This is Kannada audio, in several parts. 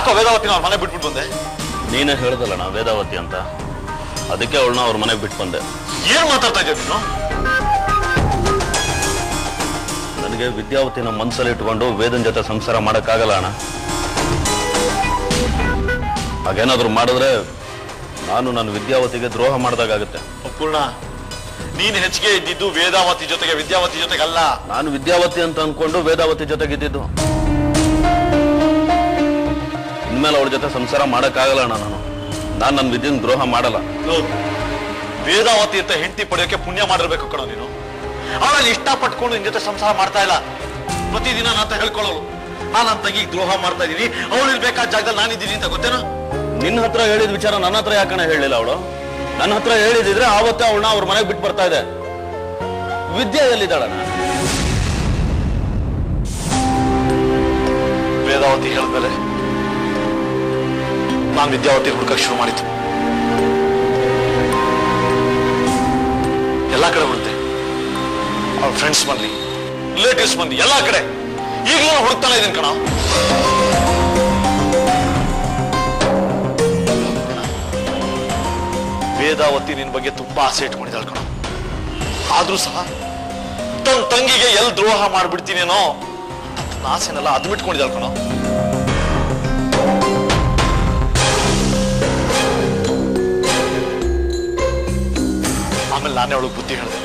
ಯಾಕೋ ವೇದಾವತಿನ ಅವ್ರ ಮನೆ ಬಿಟ್ಬಿಟ್ಟು ಬಂದೆ? ನೀನೇ ಹೇಳ್ದಲ್ಲ ನಾ ವೇದಾವತಿ ಅಂತ, ಅದಕ್ಕೆ ಅವಳನ್ನ ಅವ್ರ ಮನೆಗೆ ಬಿಟ್ಟು ಬಂದೆ. ಏನ್ ಮಾತಾಡ್ತಾ ಇದ್ದೆ ನೀನು? ನನಗೆ ವಿದ್ಯಾವತಿನ ಮನಸ್ಸಲ್ಲಿ ಇಟ್ಕೊಂಡು ವೇದನ್ ಜೊತೆ ಸಂಸಾರ ಮಾಡಕ್ಕಾಗಲ್ಲ ಅಣ್ಣ. ಹಾಗೇನಾದ್ರು ಮಾಡಿದ್ರೆ ನಾನು ನನ್ನ ವಿದ್ಯಾವತಿಗೆ ದ್ರೋಹ ಮಾಡಿದಾಗುತ್ತೆ. ಪೂರ್ಣ, ನೀನ್ ಹೆಚ್ಚಿಗೆ ಇದ್ದಿದ್ದು ವೇದಾವತಿ ಜೊತೆಗೆ, ವಿದ್ಯಾವತಿ ಜೊತೆಗಲ್ಲ. ನಾನು ವಿದ್ಯಾವತಿ ಅಂತ ಅನ್ಕೊಂಡು ವೇದಾವತಿ ಜೊತೆಗಿದ್ದು. ಇನ್ಮೇಲೆ ಅವಳ ಜೊತೆ ಸಂಸಾರ ಮಾಡಕ್ಕಾಗಲ್ಲ ಅಣ್ಣ. ನಾನು ನನ್ನ ವಿದ್ಯೆನ ದ್ರೋಹ ಮಾಡಲ್ಲ. ವೇದಾವತಿ ಅಂತ ಹೆಂಡತಿ ಪಡೆಯೋಕೆ ಪುಣ್ಯ ಮಾಡಿರ್ಬೇಕು ಕಣೋ ನೀನು. ಅವಳನ್ನ ಇಷ್ಟಪಟ್ಕೊಂಡು ನಿನ್ ಜೊತೆ ಸಂಸಾರ ಮಾಡ್ತಾ ಇಲ್ಲ. ಪ್ರತಿದಿನ ನಾತ ಹೇಳ್ಕೊಳ್ಳೋಳು, ನಾನು ನನ್ನ ತಂಗಿಗೆ ದ್ರೋಹ ಮಾಡ್ತಾ ಇದ್ದೀನಿ, ಅವಳು ಬೇಕಾದ ಜಾಗದಲ್ಲಿ ನಾನಿದ್ದೀನಿ ಅಂತ ಗೊತ್ತೇನೋ? ನಿನ್ನ ಹತ್ರ ಹೇಳಿದ ವಿಚಾರ ನನ್ನ ಹತ್ರ ಯಾಕಣ ಹೇಳಿಲ್ಲ ಅವಳು? ನನ್ನ ಹತ್ರ ಹೇಳಿದಿದ್ರೆ ಆವತ್ತೇ ಅವಳನ್ನ ಅವ್ರ ಮನೆಗೆ ಬಿಟ್ಟು ಬರ್ತಾ ಇದೆ. ವಿದ್ಯೆ ಎಲ್ಲಿದ್ದಾಳಣ್ಣ? ವೇದಾವತಿ ಹೇಳಿದ್ಮೇಲೆ ನಾನು ವಿದ್ಯಾವತಿ ಹುಡುಕಕ್ಕೆ ಶುರು ಮಾಡಿದ್ದು. ಎಲ್ಲಾ ಕಡೆ ಹುಡುಕ್ತೆ, ಅವ್ರ ಫ್ರೆಂಡ್ಸ್ ಬಂದ್ರಿ, ರಿಲೇಟಿವ್ಸ್ ಬಂದ್ರಿ, ಎಲ್ಲಾ ಕಡೆ. ಈಗಲೂ ಹುಡುಕ್ತಾನೆ ಇದ್ದೀನಿ ಕಣ. ವೇದಾವತಿ ನಿನ್ ಬಗ್ಗೆ ತುಂಬಾ ಆಸೆ ಇಟ್ಕೊಂಡಿದ್ದಾಳೆ ಕಣ. ಆದ್ರೂ ಸಹ ತನ್ನ ತಂಗಿಗೆ ಎಲ್ಲಿ ದ್ರೋಹ ಮಾಡ್ಬಿಡ್ತೀನೇನೋ ತನ್ನ ಆಸೆನೆಲ್ಲ ಅದು ಬಿಟ್ಕೊಂಡಿದ್ದಾಳೆ ಕಣ. ಆಮೇಲೆ ನಾನೇ ಅವಳಿಗೆ ಬುದ್ಧಿ ಹೇಳಿದೆ,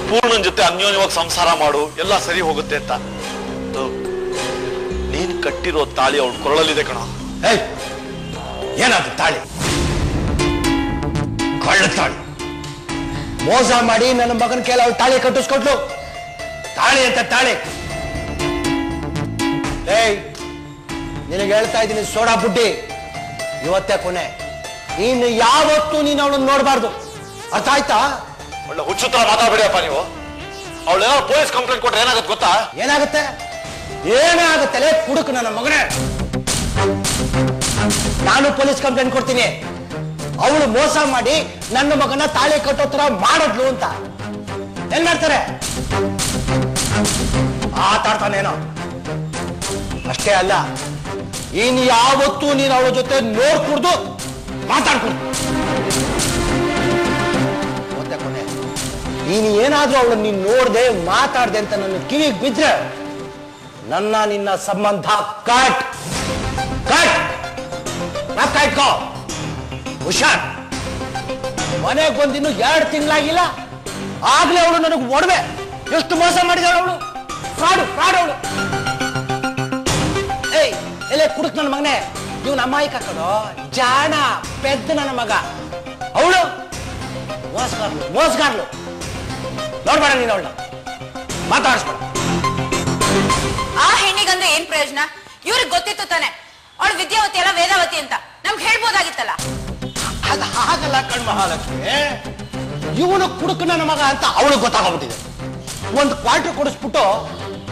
ಪೂರ್ಣನ್ ಜೊತೆ ಅನ್ಯೋನ್ಯವಾಗಿ ಸಂಸಾರ ಮಾಡು, ಎಲ್ಲ ಸರಿ ಹೋಗುತ್ತೆ ಅಂತ. ನೀನ್ ಕಟ್ಟಿರೋ ತಾಳಿ ಅವಳ ಕೊರಳಲ್ಲಿದೆ ಕಣ. ಏನಾದ್ರು ತಾಳಿ? ಕಳ್ಳ ತಾಳಿ. ಮೋಸ ಮಾಡಿ ನನ್ನ ಮಗನ ಕೇಳ ಅವಳು ತಾಳಿ ಕಟ್ಟಿಸ್ಕೊಟ್ಲು. ತಾಳಿ ಅಂತ ತಾಳಿ. ನಿನಗೆ ಹೇಳ್ತಾ ಇದ್ದೀನಿ ಸೋಡಾ ಬುಡ್ಡಿ, ಇವತ್ತೇ ಕೊನೆ. ಇನ್ನು ಯಾವತ್ತೂ ನೀನು ಅವಳನ್ನು ನೋಡಬಾರ್ದು, ಅರ್ಥ ಆಯ್ತಾ? ಒಳ್ಳೆ ಹುಚ್ಚುತ್ತರ ಮಾತಾಡ್ಬೇಡಿಯಪ್ಪ ನೀವು. ಅವಳೇನೋ ಪೊಲೀಸ್ ಕಂಪ್ಲೇಂಟ್ ಕೊಟ್ರೆ ಏನಾಗುತ್ತೆ ಗೊತ್ತಾ? ಏನಾಗುತ್ತೆ? ಏನಾಗುತ್ತೆ ಕುಡುಕು ನನ್ನ ಮಗನೇ. ನಾನು ಪೊಲೀಸ್ ಕಂಪ್ಲೇಂಟ್ ಕೊಡ್ತೀನಿ. ಅವಳು ಮೋಸ ಮಾಡಿ ನನ್ನ ಮಗನ ತಾಳಿ ಕಟ್ಟೋ ತರ ಮಾಡಿದ್ಲು ಅಂತ. ಏನ್ ಮಾಡ್ತಾರೆ? ಆತಾಡ್ತಾನೇನೋ. ಅಷ್ಟೇ ಅಲ್ಲ, ಇನ್ ಯಾವತ್ತೂ ನೀನು ಅವಳ ಜೊತೆ ನೋಡ್ಕೂಡ್ದು, ಮಾತಾಡ್ಕೊಡ್ದು. ಮತ್ತೆ ಕೊನೆ ನೀನು ಏನಾದ್ರೂ ಅವಳನ್ನ ನೀನ್ ನೋಡ್ದೆ ಮಾತಾಡ್ದೆ ಅಂತ ನನ್ನ ಕಿವಿಗೆ ಬಿದ್ರೆ ನನ್ನ ನಿನ್ನ ಸಂಬಂಧ ಕಟ್ ಕಟ್ ಕಾಯ್ಕೋ. ಹುಷಾರ್. ಮನೆಗೆ ಬಂದಿನ್ನು 2 ತಿಂಗಳಾಗಿಲ್ಲ, ಆಗ್ಲೇ ಅವಳು ನನಗೆ ಒಡವೆ. ಎಷ್ಟು ಮೋಸ ಮಾಡಿದಾಳು ಅವಳು. ಫ್ರಾಡು ಫ್ರಾಡ್ ಅವಳು. ಎಲ್ಲೇ ಕುಡುಕ್ ನನ್ನ ಮಗನೇ, ಇವನ್ ಅಮ್ಮಾಯಿ ಕಕ್ಕಡು ಜಾಣ ಪೆದ್ದ ನನ್ನ ಮಗ. ಅವಳು ಮೋಸಗಾರ್ಲು ಮೋಸಗಾರ್ಲು. ನೋಡ್ಬೇಡ ನೀನು ಅವಳನ್ನ, ಮಾತಾಡಿಸ್ಬೇಡ. ಆ ಹೆಣ್ಣಿಗಂದ್ರೆ ಏನ್ ಪ್ರಯೋಜನ? ಇವ್ರಿಗೆ ಗೊತ್ತಿತ್ತು ತಾನೆ ಅವಳು ವಿದ್ಯಾವತಿ ಅಲ್ಲ ವೇದಾವತಿ ಅಂತ. ನಮ್ಗೆ ಹೇಳ್ಬೋದಾಗಿತ್ತಲ್ಲ. ಅದು ಹಾಗಲ್ಲ ಕಣ್ ಮಹಾಲಕ್ಷ್ಮಿ. ಇವನು ಕುಡುಕ ನನ್ನ ಮಗ ಅಂತ ಅವಳಿಗೆ ಗೊತ್ತಾಗ್ಬಿಟ್ಟಿದೆ. ಒಂದು ಕ್ವಾರ್ಟರ್ ಕೊಡಿಸ್ಬಿಟ್ಟು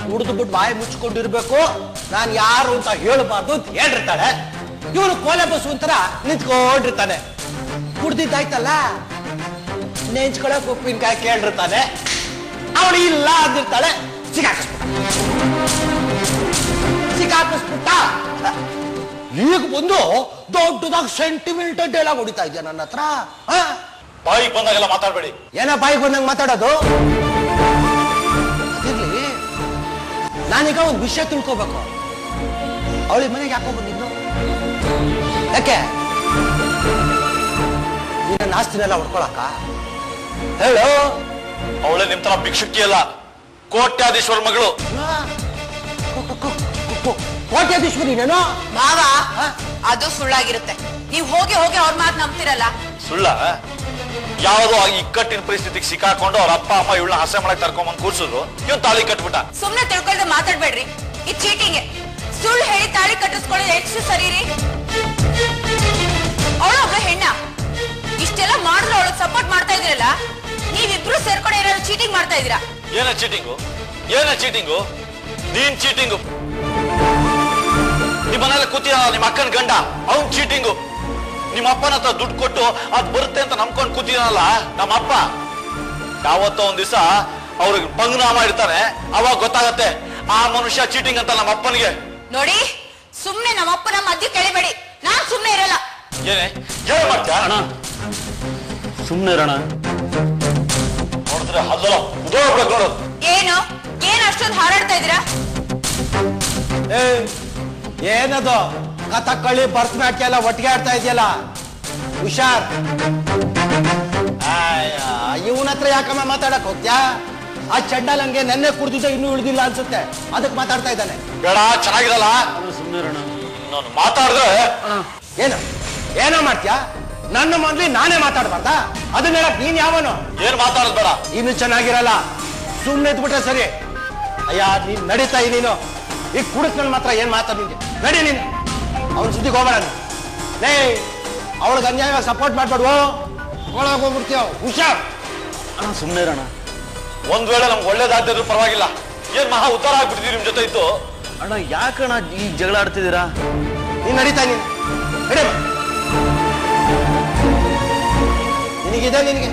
ಕುಡಿದು ಬಿಟ್ಟು ಬಾಯಿ ಮುಚ್ಕೊಂಡಿರ್ಬೇಕು, ನಾನು ಯಾರು ಅಂತ ಹೇಳಬಾರ್ದು ಅಂತ ಹೇಳಿರ್ತಾಳೆ. ಇವನು ಕೋಲೆ ಬಸ್ಸು ಒಂಥರ ನಿಂತ್ಕೊಂಡಿರ್ತಾನೆ. ಕುಡ್ದಿದ್ದಾಯ್ತಲ್ಲ, ನೆಂಚ್ಕೊಳಕ್ ಉಪ್ಪಿನಕಾಯಿ ಕೇಳಿರ್ತಾನೆ. ಅವಳು ಇಲ್ಲ ಅಂದಿರ್ತಾಳೆ. ಸಿಕ್ಕಾಕಿಸ್ಬಿಟ್ಟ. ಈಗ ಬಂದು ದೊಡ್ಡದಾಗ ಸೆಂಟಿಮೆಂಟಲ್ ಡೈಲಾಗ್ ಹೊಡಿತಾ ಇದೆಯಾ ನನ್ನ ಹತ್ರ? ಬಾಯಿಗೆ ಬಂದಾಗೆಲ್ಲ ಮಾತಾಡ್ಬೇಡಿ. ಏನ ಬಾಯಿಗೆ ಬಂದಂಗೆ ಮಾತಾಡೋದು? ಅದಿರ್ಲಿ, ನಾನೀಗ ಒಂದು ವಿಷಯ ತಿಳ್ಕೋಬೇಕು. ಅವಳಿ ಮನೆಗೆ ಯಾಕೋ ಬಂದಿದ್ದು? ಯಾಕೆ? ನಿನ್ನ ಆಸ್ತಿನೆಲ್ಲ ಹೊಡ್ಕೊಳಕ? ಹೇಳು. ಅವಳೇ ನಿಮ್ ತರ ಭಿಕ್ಷುಕಿ ಅಲ್ಲ, ಕೋಟ್ಯಾಧೀಶ್ವರ ಮಗಳು. ಕೋಟ್ಯಾಧೀಶ್ವರಿ ನೇನು? ಮಾವ, ಅದು ಸುಳ್ಳಾಗಿರುತ್ತೆ. ನೀವು ಹೋಗಿ ಹೋಗಿ ಅವ್ರ ಮಾತು ನಂಬ್ತಿರಲ್ಲ. ಸುಳ್ಳ? ಯಾವುದೋ ಇಕ್ಕಟ್ಟಿನ ಪರಿಸ್ಥಿತಿಗೆ ಸಿಕ್ಕಾಕೊಂಡು ಅವ್ರ ಅಪ್ಪ ಅಮ್ಮ ಇವಳನ್ನ ಹಸೆ ಮಾಡಕ್ ಕರ್ಕೊಂಬಂದ್ ಕೂರ್ಸಿದ್ರು, ಇವ್ ತಾಳಿ ಕಟ್ಬಿಟ್ಟ. ಸುಮ್ನೆ ತಿಳ್ಕೊಳ್ದೆ ಮಾತಾಡ್ಬೇಡ್ರಿ. ಇದು ಚೀಟಿಂಗ್. ಸುಳ್ಳು ಹೇಳಿ ತಾಳಿ ಕಟ್ಟಿಸ್ಕೊಳ್ಳೋದು ಎಷ್ಟು ಸರಿ ರೀ? ಅವಳು ಒಬ್ಳು ಹೆಣ್ಣ. ಇಷ್ಟೆಲ್ಲ ಮಾಡಿದ್ರು ಅವಳಿಗೆ ಸಪೋರ್ಟ್ ಮಾಡ್ತಾ ಇದ್ರಲ್ಲ, ನೀವಿಬ್ರು ಸೇರ್ಕೊಂಡು ಏನಾದ್ರು ಚೀಟಿಂಗ್ ಮಾಡ್ತಾ ಇದೀರಾ? ಏನ ಚೀಟಿಂಗು? ಏನ ಚೀಟಿಂಗು? ನೀನ್ ಚೀಟಿಂಗು. ನಿಮ್ಮ ಮನೇಲಿ ಕೂತಿದ ನಿಮ್ಮ ಅಕ್ಕನ ಗಂಡ, ಅವ್ನ್ ಚೀಟಿಂಗು. ನಿಮ್ಮ ಅಪ್ಪನ ಹತ್ರ ದುಡ್ಡು ಕೊಟ್ಟು ಅದ್ ಬರುತ್ತೆ ಅಂತ ನಂಬ್ಕೊಂಡು ಕೂತಿದಾನಲ್ಲ ನಮ್ಮ ಅಪ್ಪ, ಯಾವತ್ತೋ ಒಂದ್ ದಿವಸ ಅವ್ರಿಗೆ ಪಂಗನಾಮ ಇರ್ತಾನೆ, ಅವಾಗ ಗೊತ್ತಾಗತ್ತೆ ಆ ಮನುಷ್ಯ ಚೀಟಿಂಗ್ ಅಂತ ನಮ್ಮ ಅಪ್ಪನಿಗೆ. ನೋಡಿ, ಸುಮ್ನೆ ನಮ್ಮ ಅಪ್ಪನ ಮಧ್ಯೆ ಕೆಳಿಬೇಡಿ. ನಾನ್ ಸುಮ್ನೆ ಇರಲ್ಲ. ಏನ್ ಮಾಡ್ತೀಯ? ಅಣ್ಣ ಸುಮ್ನೆ ಇರೋಣ. ನೋಡಿದ್ರೆ ಹಲ್ಲಲ್ಲ ಉದೋಗ್ಬೇಕು ನೋಡು. ಏನು ಏನ್ ಅಷ್ಟೊಂದು ಹಾರಾಡ್ತಾ ಇದೀರಾ? ಏನದು ಕಥಕ್ಕಳಿ ಭರತನಾಟ್ಯ ಎಲ್ಲ ಒಟ್ಟಿಗೆ ಆಡ್ತಾ ಇದೆಯಲ್ಲ, ಹುಷಾರ್. ಇವನ ಹತ್ರ ಯಾಕಮ್ಮ ಮಾತಾಡಕ್ ಹೋಗ್ತ್ಯಾ? ಆ ಚಂಡಾಲಂಗೆ ನೆನ್ನೆ ಕುಡ್ದಿದ್ದ ಇನ್ನೂ ಉಳಿದಿಲ್ಲ ಅನ್ಸುತ್ತೆ, ಅದಕ್ಕೆ ಮಾತಾಡ್ತಾ ಇದ್ದಾನೆ. ಬೇಡ, ಚೆನ್ನಾಗಿರಲ್ಲ. ಸುಮ್ನೆ ಇರೋಣ. ನಾನು ಮಾತಾಡಿದ್ರೆ ಏನು ಏನೋ ಮಾಡ್ತೀಯಾ? ನನ್ನ ಮೊದ್ಲಿ ನಾನೇ ಮಾತಾಡ್ಬಾರ್ದಾ? ಅದನ್ನ ಹೇಳಕ್ ನೀನ್ ಯಾವನು? ಏನ್ ಮಾತಾಡೋದು ಬೇಡ. ಇನ್ನು ಚೆನ್ನಾಗಿರಲ್ಲ, ಸುಮ್ನೆ ಎದ್ಬಿಟ್ರೆ ಸರಿ. ಅಯ್ಯ ನೀನ್ ನಡೀತಾ ನೀನು ಈಗ ಕುಡಕ್ ನನ್ ಮಾತ್ರ ಏನ್ ಮಾತಾಡ ನಿಂಗೆ? ನಡಿ ನೀನು, ಅವನ್ ಸುದ್ದಿಗೆ ಹೋಗ್ಬೇಡ. ಲೇ ಅವಳಿಗೆ ಅನ್ಯಾಯ ಸಪೋರ್ಟ್ ಮಾಡ್ಬೇಡ್ವೋ, ಒಳಗೆ ಹೋಗ್ಬಿಡ್ತೀವ. ಹುಷಾರ್. ಅಣ್ಣ ಸುಮ್ನೆ ಇರೋಣ. ಒಂದ್ ವೇಳೆ ನಮ್ಗೆ ಒಳ್ಳೇದಾಗ್ತಿದ್ರು ಪರವಾಗಿಲ್ಲ. ಏನ್ ಮಹಾ ಉದ್ಧಾರ ಆಗ್ಬಿಟ್ಟಿದೀವಿ ನಿಮ್ ಜೊತೆ ಇತ್ತು. ಅಣ್ಣ ಯಾಕಣ್ಣ ಈಗ ಜಗಳ ಆಡ್ತಿದ್ದೀರಾ? ನೀನ್ ನಡೀತಾ ನೀನು ನಡಿ. ನಿನಗಿದೆ ನಿನಗೆ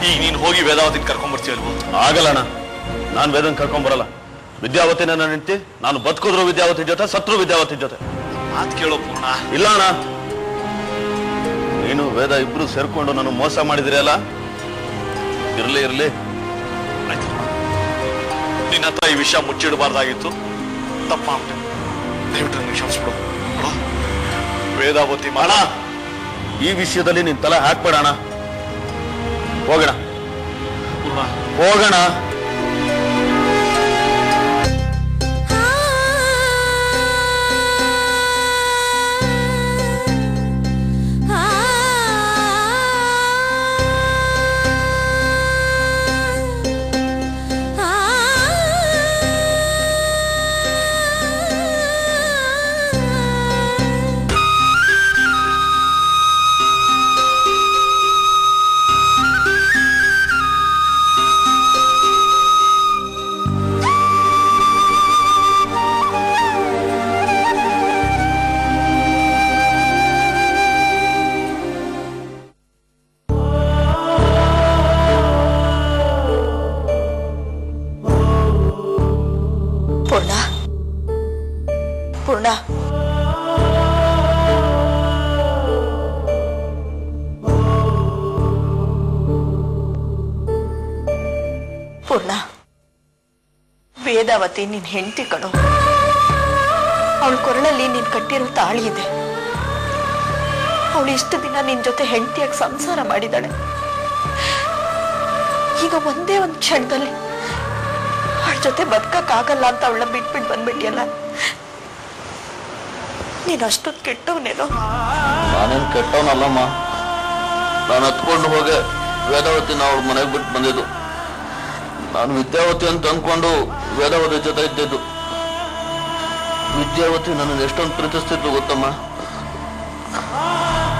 ಈಗ ನೀನ್ ಹೋಗಿ ವೇದಾವತಿನ ಕರ್ಕೊಂಡ್ಬರ್ತೀಯಲ್ವೋ? ಆಗಲ್ಲ ಅಣ್ಣ, ನಾನ್ ವೇದನ್ ಕರ್ಕೊಂಬರಲ್ಲ. ವಿದ್ಯಾವತಿನ ನನ್ನ ಹೆಂಡತಿ, ನಾನು ಬದುಕಿದ್ರು ವಿದ್ಯಾವತಿ ಜೊತೆ, ಸತ್ರು ವಿದ್ಯಾವತಿ ಜೊತೆ. ಮಾತ್ ಕೇಳೋ ಪೂರ್ಣ. ಇಲ್ಲ ಅಣ್ಣ, ನೀನು ವೇದ ಇಬ್ರು ಸೇರ್ಕೊಂಡು ನಾನು ಮೋಸ ಮಾಡಿದಿರಿ ಅಲ್ಲ. ಇರ್ಲಿ ಇರ್ಲಿ. ಆಯ್ತು, ನಿನ್ನ ಹತ್ರ ಈ ವಿಷಯ ಮುಚ್ಚಿಡಬಾರ್ದಾಗಿತ್ತು, ತಪ್ಪ ಮಾಡ್ಬಿಟ್ಟೆ. ದಯವಿಟ್ಟು ನನಗೆ ಕ್ಷಮಿಸ್ಬಿಡು. ವೇದಾವತಿ ಅಣ್ಣ ಈ ವಿಷಯದಲ್ಲಿ ನೀನ್ ತಲೆ ಹಾಕ್ಬೇಡ ಅಣ್ಣ. ಹೋಗೋಣ ಪೂರ್ಣ. ಹೋಗೋಣ. ಪೂರ್ಣ, ಪೂರ್ಣ, ವೇದಾವತಿ ನಿನ್ ಹೆಂಡತಿ ಕಣೋ. ಅವಳ ಕೊರಳಲ್ಲಿ ನೀನ್ ಕಟ್ಟಿರೋ ತಾಳಿ ಇದೆ. ಅವಳು ಇಷ್ಟು ದಿನ ನಿನ್ ಜೊತೆ ಹೆಂಡತಿಯಾಗಿ ಸಂಸಾರ ಮಾಡಿದಾಳೆ. ಈಗ ಒಂದೇ ಒಂದು ಕ್ಷಣದಲ್ಲಿ ಅವಳ ಜೊತೆ ಬದುಕಕ್ಕಾಗಲ್ಲ ಅಂತ ಅವಳನ್ನ ಬಿಟ್ಬಿಟ್ಟು ಬಂದ್ಬಿಟ್ಟಿಯಲ್ಲ. ನೀನ್ ಅಷ್ಟೊಂದು ಕೆಟ್ಟವನೇನೋ? ನಾನೇನ್ ಕೆಟ್ಟವನಲ್ಲಮ್ಮ. ನಾನು ಹತ್ಕೊಂಡು ಹೋಗಿ ವೇದಾವತಿನ ಅವ್ರ ಮನೆಗೆ ಬಿಟ್ಟು ಬಂದಿದ್ದು. ನಾನು ವಿದ್ಯಾವತಿ ಅಂತ ಅಂದ್ಕೊಂಡು ವೇದಾವತಿ ಜೊತೆ ಇದ್ದಿದ್ದು. ವಿದ್ಯಾವತಿ ನನ್ನನ್ನು ಎಷ್ಟೊಂದು ಪ್ರೀತಿಸ್ತಿದ್ದು ಗೊತ್ತಮ್ಮ.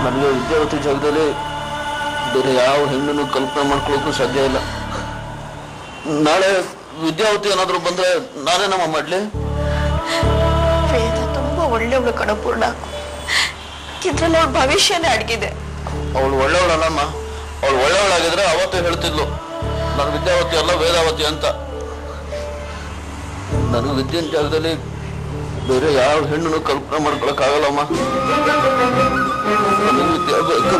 ನನಗೆ ವಿದ್ಯಾವತಿ ಜಾಗದಲ್ಲಿ ಬೇರೆ ಯಾವ ಹೆಣ್ಣನ್ನು ಕಲ್ಪನೆ ಮಾಡ್ಕೊಳ್ಳೋಕ್ಕೂ ಸಾಧ್ಯ ಇಲ್ಲ. ನಾಳೆ ವಿದ್ಯಾವತಿ ಏನಾದ್ರು ಬಂದ್ರೆ ನಾನೇನಮ್ಮ ಮಾಡ್ಲಿ? ವೇದ ತುಂಬಾ ಒಳ್ಳೆಯವಳು ಕಣ ಪೂರ್ಣ. ಇದ್ರಲ್ಲಿ ಅವಳ ಭವಿಷ್ಯನೇ ಅಡಗಿದೆ. ಅವಳು ಒಳ್ಳೆಯವಳಲ್ಲಮ್ಮ. ಅವಳು ಒಳ್ಳೆಯವಳಾಗಿದ್ರೆ ಅವತ್ತೇ ಹೇಳ್ತಿದ್ಲು ನಾನು ವಿದ್ಯಾವತಿ ಅಲ್ಲ ವೇದಾವತಿ ಅಂತ. ನನಗೆ ವಿದ್ಯೆಯ ಜಾಗದಲ್ಲಿ ಬೇರೆ ಯಾವ ಹೆಣ್ಣನ್ನು ಕಲ್ಪನೆ ಮಾಡ್ಕೊಳಕ್ ಆಗಲ್ಲಮ್ಮ. ನನಗೆ ವಿದ್ಯೆ ಬೇಕು.